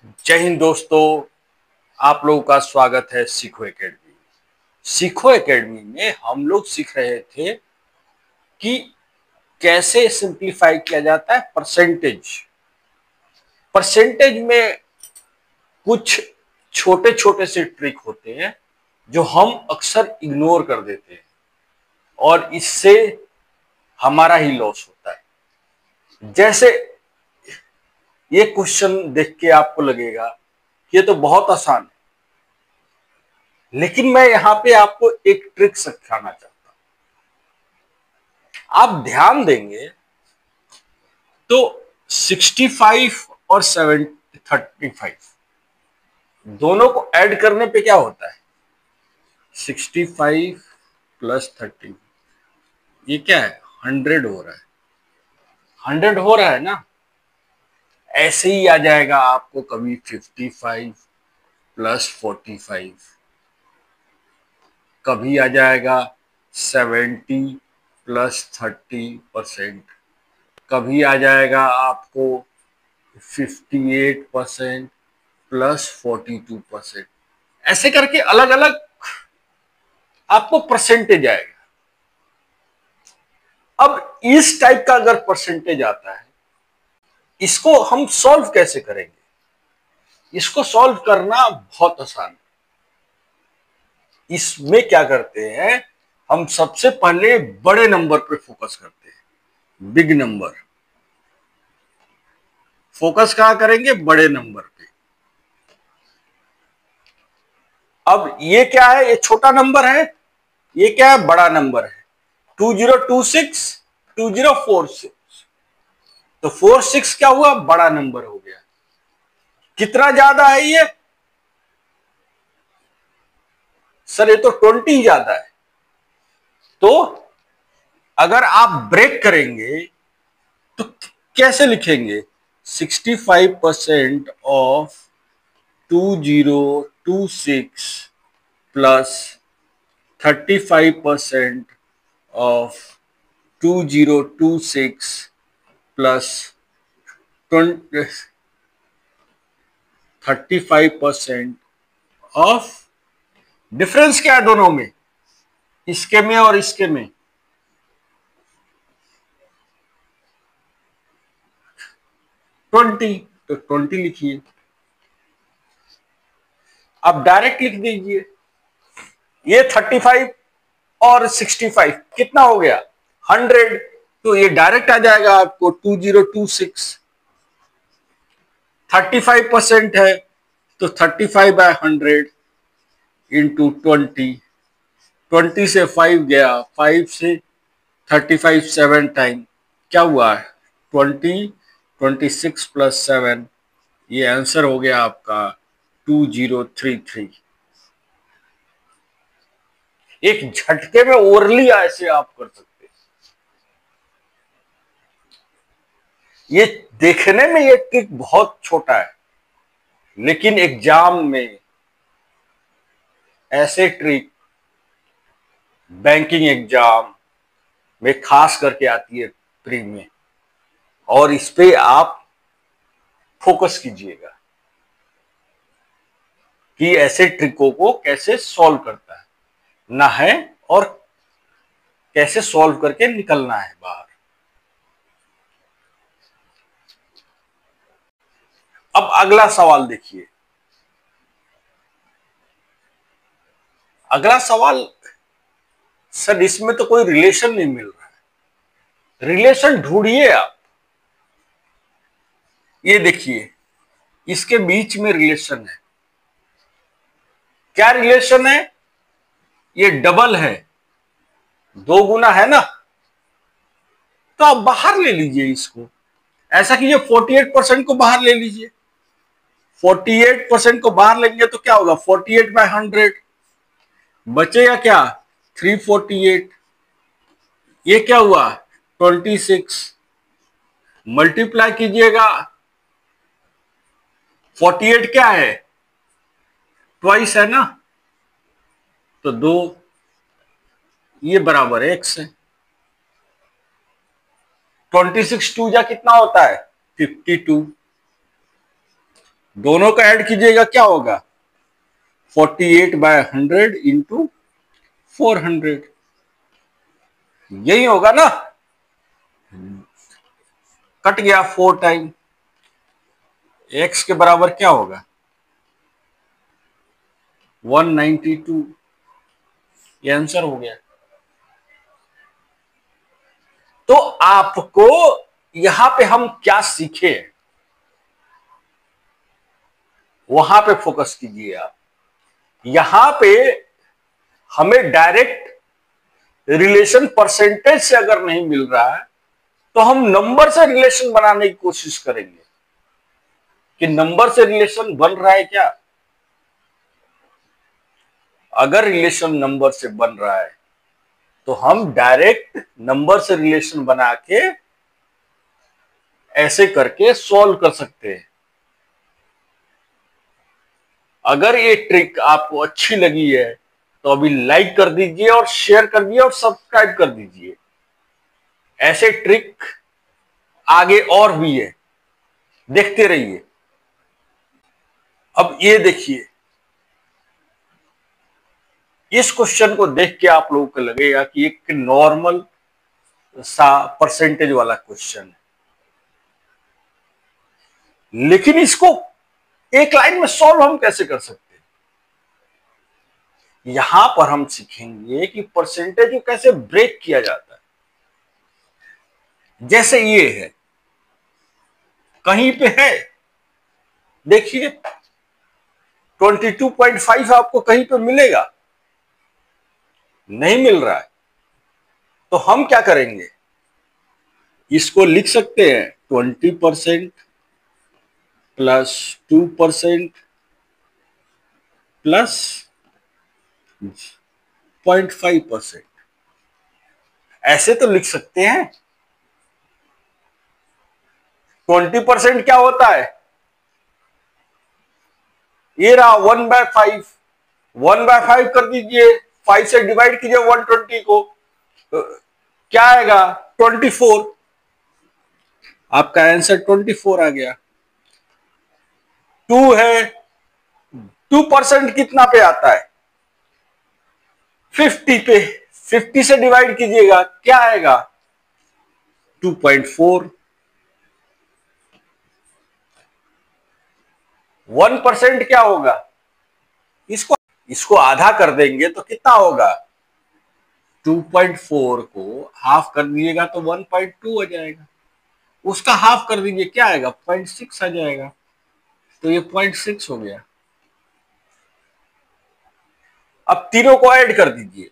जय हिंद दोस्तों। आप लोगों का स्वागत है सीखो एकेडमी। सीखो एकेडमी में हम लोग सीख रहे थे कि कैसे सिंप्लीफाई किया जाता है परसेंटेज। परसेंटेज में कुछ छोटे छोटे से ट्रिक होते हैं जो हम अक्सर इग्नोर कर देते हैं और इससे हमारा ही लॉस होता है। जैसे ये क्वेश्चन देख के आपको लगेगा ये तो बहुत आसान है, लेकिन मैं यहां पे आपको एक ट्रिक सिखाना चाहता हूं। आप ध्यान देंगे तो 65 और 35 दोनों को ऐड करने पे क्या होता है? 65 प्लस 30, ये क्या है? 100 हो रहा है। 100 हो रहा है ना। ऐसे ही आ जाएगा आपको कभी 55 प्लस 45, कभी आ जाएगा 70 प्लस 30%, कभी आ जाएगा आपको 58% प्लस 42%। ऐसे करके अलग अलग आपको परसेंटेज आएगा। अब इस टाइप का अगर परसेंटेज आता है, इसको हम सॉल्व कैसे करेंगे? इसको सॉल्व करना बहुत आसान है। इसमें क्या करते हैं, हम सबसे पहले बड़े नंबर पे फोकस करते हैं, बिग नंबर। फोकस कहां करेंगे? बड़े नंबर पे। अब ये क्या है? ये छोटा नंबर है, ये क्या है? बड़ा नंबर है। 2026 2046, तो 46 क्या हुआ? बड़ा नंबर हो गया। कितना ज्यादा है ये? सर ये तो 20 ज्यादा है। तो अगर आप ब्रेक करेंगे तो कैसे लिखेंगे? 65% of 2026 plus 35% of 2026 plus 35% of, difference क्या है दोनों में? इसके में और इसके में 20, तो 20 लिखिए। अब डायरेक्ट लिख दीजिए। ये 35 और 65 कितना हो गया? 100। तो ये डायरेक्ट आ जाएगा आपको 2026। 35% है तो 35/100 इंटू 20। 20 से 5 गया, 5 से 35 7 टाइम, क्या हुआ? 20, 26 प्लस 7, ये आंसर हो गया आपका 2033। एक झटके में ओरली ऐसे आप कर सकते हैं। ये देखने में ये ट्रिक बहुत छोटा है, लेकिन एग्जाम में ऐसे ट्रिक बैंकिंग एग्जाम में खास करके आती है प्री में, और इस पे आप फोकस कीजिएगा कि ऐसे ट्रिकों को कैसे सॉल्व करता है ना है, और कैसे सॉल्व करके निकलना है बाहर। अब अगला सवाल देखिए। अगला सवाल, सर इसमें तो कोई रिलेशन नहीं मिल रहा है। रिलेशन ढूंढिए आप। ये देखिए, इसके बीच में रिलेशन है। क्या रिलेशन है? ये डबल है, 2 गुना है ना। तो आप बाहर ले लीजिए इसको। ऐसा कीजिए, 48% को बाहर ले लीजिए। 48% को बाहर लेंगे तो क्या होगा? 48/100 बचेगा क्या? 348। ये क्या हुआ? 26। मल्टीप्लाई कीजिएगा। 48 क्या है? ट्वाइस है ना, तो 2, ये बराबर x है। 26 2 जा कितना होता है? 52। दोनों का ऐड कीजिएगा क्या होगा, 48/100 इंटू 400, यही होगा ना। कट गया 4 टाइम, x के बराबर क्या होगा 192, ये आंसर हो गया। तो आपको यहां पे हम क्या सीखे, वहां पे फोकस कीजिए आप। यहां पे हमें डायरेक्ट रिलेशन परसेंटेज से अगर नहीं मिल रहा है तो हम नंबर से रिलेशन बनाने की कोशिश करेंगे कि नंबर से रिलेशन बन रहा है क्या। अगर रिलेशन नंबर से बन रहा है तो हम डायरेक्ट नंबर से रिलेशन बना के ऐसे करके सॉल्व कर सकते हैं। अगर ये ट्रिक आपको अच्छी लगी है तो अभी लाइक कर दीजिए और शेयर कर दीजिए और सब्सक्राइब कर दीजिए। ऐसे ट्रिक आगे और भी है, देखते रहिए। अब ये देखिए, इस क्वेश्चन को देख के आप लोगों को लगेगा कि एक नॉर्मल सा परसेंटेज वाला क्वेश्चन है, लेकिन इसको एक लाइन में सॉल्व हम कैसे कर सकते हैं। यहां पर हम सीखेंगे कि परसेंटेज को कैसे ब्रेक किया जाता है। जैसे ये है, कहीं पे है, देखिए 22.5 आपको कहीं पे मिलेगा, नहीं मिल रहा है, तो हम क्या करेंगे, इसको लिख सकते हैं 20% प्लस 2% प्लस 0.5%, ऐसे तो लिख सकते हैं। 20% क्या होता है, ये रहा 1/5, 1/5 कर दीजिए, 5 से डिवाइड कीजिए 120 को, तो क्या आएगा 24, आपका आंसर 24 आ गया। 2 है, 2% कितना पे आता है 50 पे, 50 से डिवाइड कीजिएगा क्या आएगा 2.4। 1% क्या होगा, इसको आधा कर देंगे तो कितना होगा, 2.4 को हाफ कर दीजिएगा तो 1.2 आ जाएगा, उसका हाफ कर दीजिए क्या आएगा 0.6 आ जाएगा, तो ये 0.6 हो गया। अब तीनों को ऐड कर दीजिए,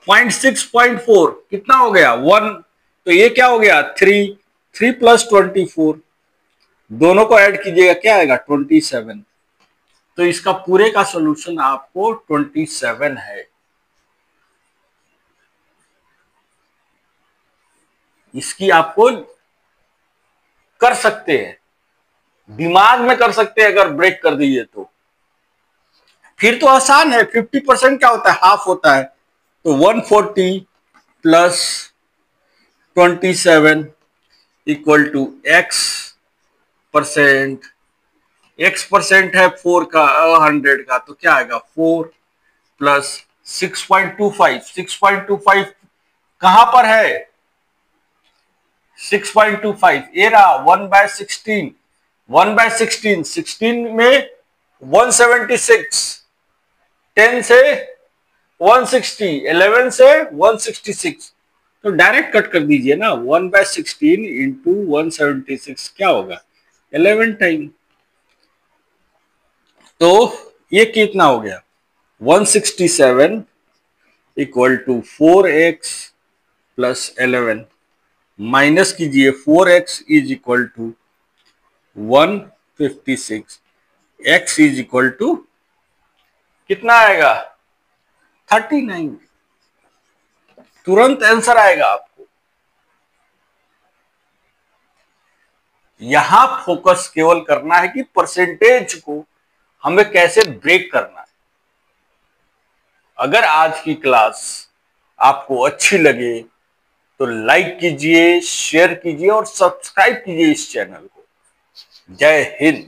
0.6 0.4 कितना हो गया 1, तो ये क्या हो गया 3, 3 प्लस 24, दोनों को ऐड कीजिएगा क्या आएगा 27। तो इसका पूरे का सॉल्यूशन आपको 27 है। इसकी आपको कर सकते हैं, दिमाग में कर सकते हैं, अगर ब्रेक कर दीजिए तो फिर तो आसान है। 50% क्या होता है, हाफ होता है, तो 140 plus 27 equal to x%, x% है 4 का 100 का, तो क्या आएगा 4 प्लस 6.25, 6.25 कहां पर है 6.25, ये रहा 1/16, 1/16, 16 में 176, 10 से 160, 11 से 166, तो डायरेक्ट कट कर दीजिए ना, 1/16 इंटू 176 क्या होगा 11 टाइम, तो ये कितना हो गया 167 equal to 4x plus 11, minus कीजिए 4x is equal to 156, x is equal to कितना आएगा 39, तुरंत आंसर आएगा आपको। यहां फोकस केवल करना है कि परसेंटेज को हमें कैसे ब्रेक करना है। अगर आज की क्लास आपको अच्छी लगे तो लाइक कीजिए, शेयर कीजिए और सब्सक्राइब कीजिए इस चैनल को। जय हिंद।